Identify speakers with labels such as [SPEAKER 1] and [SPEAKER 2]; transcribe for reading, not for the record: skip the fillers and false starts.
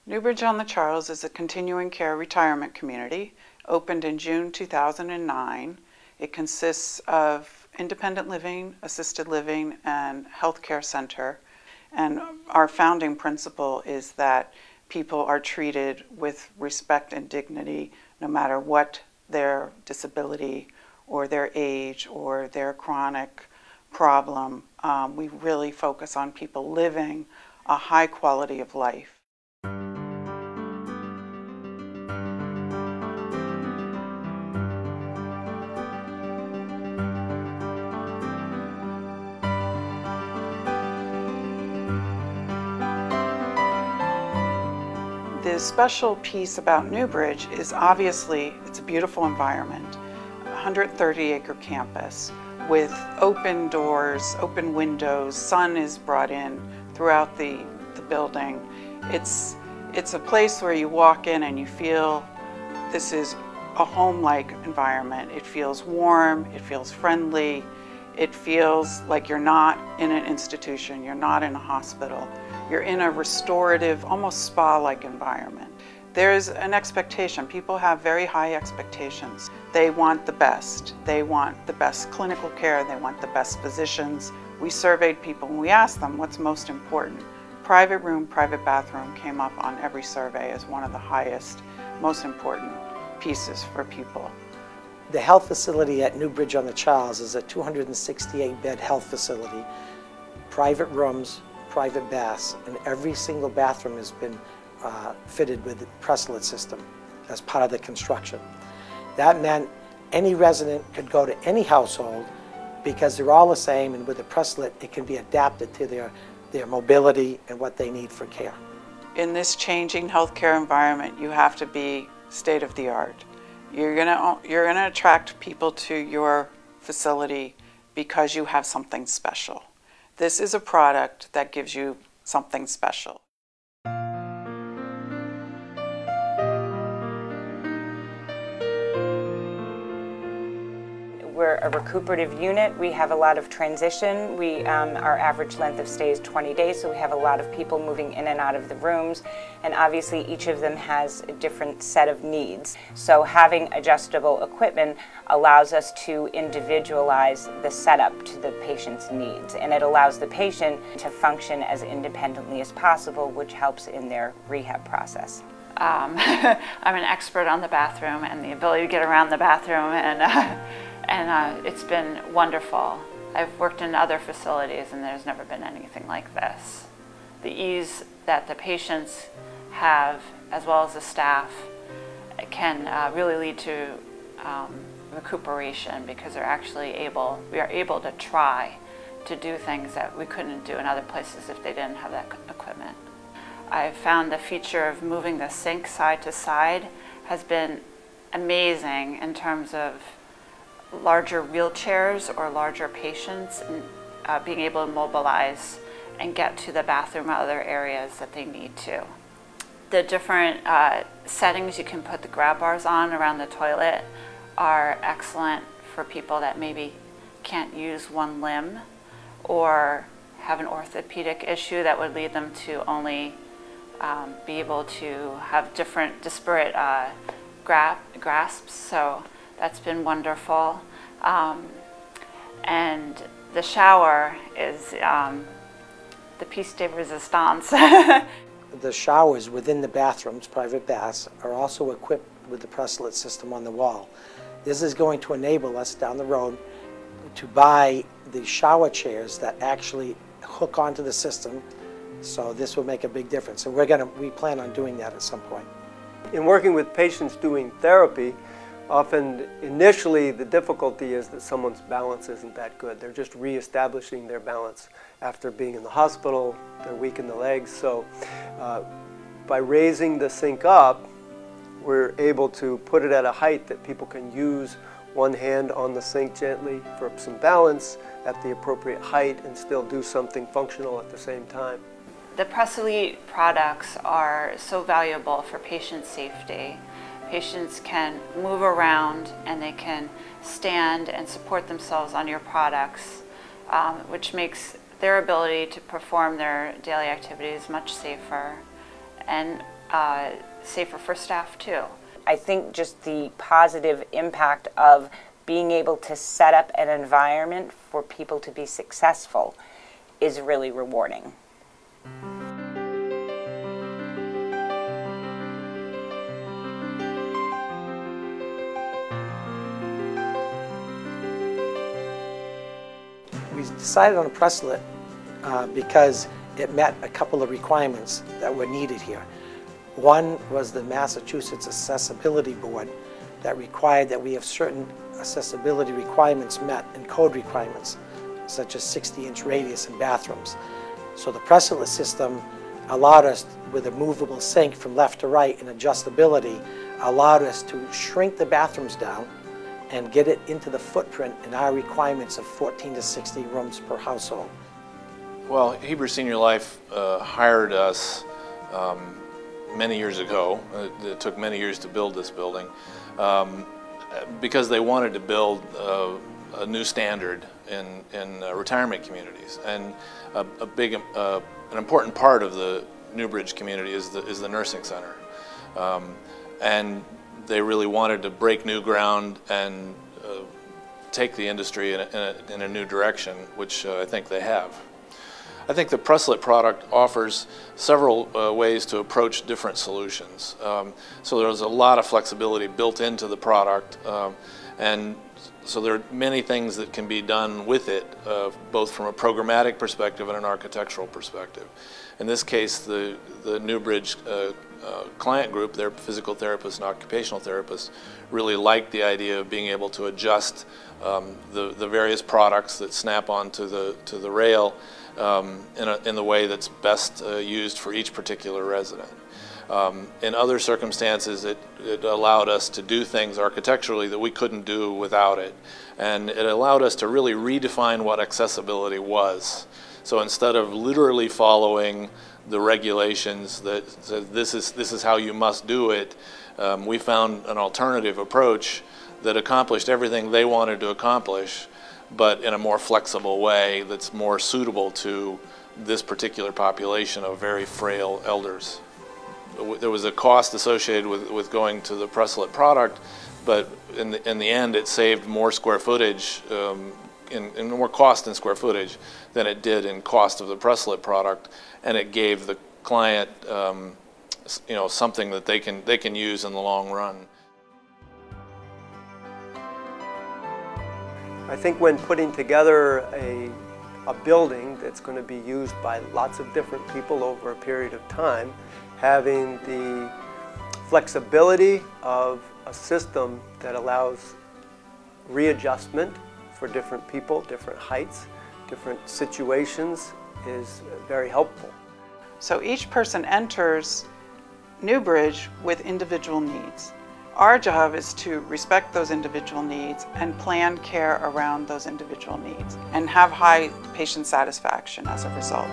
[SPEAKER 1] Newbridge on the Charles is a continuing care retirement community, opened in June 2009. It consists of independent living, assisted living, and healthcare center. And our founding principle is that people are treated with respect and dignity no matter what their disability or their age or their chronic problem. We really focus on people living a high quality of life. The special piece about Newbridge is obviously it's a beautiful environment, a 130-acre campus with open doors, open windows, sun is brought in throughout the building. It's a place where you walk in and you feel this is a home-like environment. It feels warm, it feels friendly, it feels like you're not in an institution, you're not in a hospital. You're in a restorative, almost spa-like environment. There's an expectation. People have very high expectations. They want the best. They want the best clinical care. They want the best physicians. We surveyed people and we asked them what's most important. Private room, private bathroom came up on every survey as one of the highest, most important pieces for people.
[SPEAKER 2] The health facility at Newbridge on the Charles is a 268-bed health facility, private rooms, private baths, and every single bathroom has been fitted with the Pressalit system as part of the construction. That meant any resident could go to any household because they're all the same, and with the Pressalit it can be adapted to their mobility and what they need for care.
[SPEAKER 1] In this changing healthcare environment, you have to be state-of-the-art. You're gonna attract people to your facility because you have something special. This is a product that gives you something special.
[SPEAKER 3] We're a recuperative unit. We have a lot of transition. Our average length of stay is 20 days, so we have a lot of people moving in and out of the rooms, and obviously each of them has a different set of needs. So having adjustable equipment allows us to individualize the setup to the patient's needs, and it allows the patient to function as independently as possible, which helps in their rehab process.
[SPEAKER 4] I'm an expert on the bathroom and the ability to get around the bathroom, and it's been wonderful. I've worked in other facilities and there's never been anything like this. The ease that the patients have, as well as the staff, can really lead to recuperation because we are able to try to do things that we couldn't do in other places if they didn't have that equipment. I've found the feature of moving the sink side to side has been amazing in terms of larger wheelchairs or larger patients and being able to mobilize and get to the bathroom or other areas that they need to. The different settings you can put the grab bars on around the toilet are excellent for people that maybe can't use one limb or have an orthopedic issue that would lead them to only be able to have different disparate grasps. So that's been wonderful. And the shower is the piece de resistance.
[SPEAKER 2] The showers within the bathrooms, private baths, are also equipped with the Pressalit system on the wall. This is going to enable us down the road to buy the shower chairs that actually hook onto the system, so this will make a big difference. And we plan on doing that at some point.
[SPEAKER 5] In working with patients doing therapy, often initially the difficulty is that someone's balance isn't that good. They're just re-establishing their balance after being in the hospital, they're weak in the legs. So by raising the sink up, we're able to put it at a height that people can use one hand on the sink gently for some balance at the appropriate height and still do something functional at the same time.
[SPEAKER 4] The Pressalit products are so valuable for patient safety. Patients can move around and they can stand and support themselves on your products, which makes their ability to perform their daily activities much safer. And safer for staff too.
[SPEAKER 3] I think just the positive impact of being able to set up an environment for people to be successful is really rewarding.
[SPEAKER 2] We decided on a Pressalit because it met a couple of requirements that were needed here. One was the Massachusetts Accessibility Board that required that we have certain accessibility requirements met and code requirements, such as 60-inch radius in bathrooms. So the Pressalit system allowed us, with a movable sink from left to right and adjustability, allowed us to shrink the bathrooms down and get it into the footprint in our requirements of 14 to 60 rooms per household.
[SPEAKER 6] Well, Hebrew Senior Life hired us many years ago. It took many years to build this building because they wanted to build a new standard in retirement communities. And an important part of the Newbridge community is the nursing center. And they really wanted to break new ground and take the industry in a new direction, which I think they have. I think the Pressalit product offers several ways to approach different solutions. So there's a lot of flexibility built into the product, and so there are many things that can be done with it, both from a programmatic perspective and an architectural perspective. In this case, the Newbridge client group, their physical therapists and occupational therapists, really liked the idea of being able to adjust the various products that snap onto the rail in the way that's best used for each particular resident. In other circumstances, it allowed us to do things architecturally that we couldn't do without it. And it allowed us to really redefine what accessibility was. So instead of literally following the regulations that said this is how you must do it, we found an alternative approach that accomplished everything they wanted to accomplish, but in a more flexible way that's more suitable to this particular population of very frail elders. There was a cost associated with going to the Pressalit product, but in the end it saved more square footage, in more cost in square footage than it did in cost of the Pressalit product, and it gave the client something that they can use in the long run.
[SPEAKER 5] I think when putting together a building that's going to be used by lots of different people over a period of time, having the flexibility of a system that allows readjustment for different people, different heights, different situations is very helpful.
[SPEAKER 1] So each person enters Newbridge with individual needs. Our job is to respect those individual needs and plan care around those individual needs and have high patient satisfaction as a result.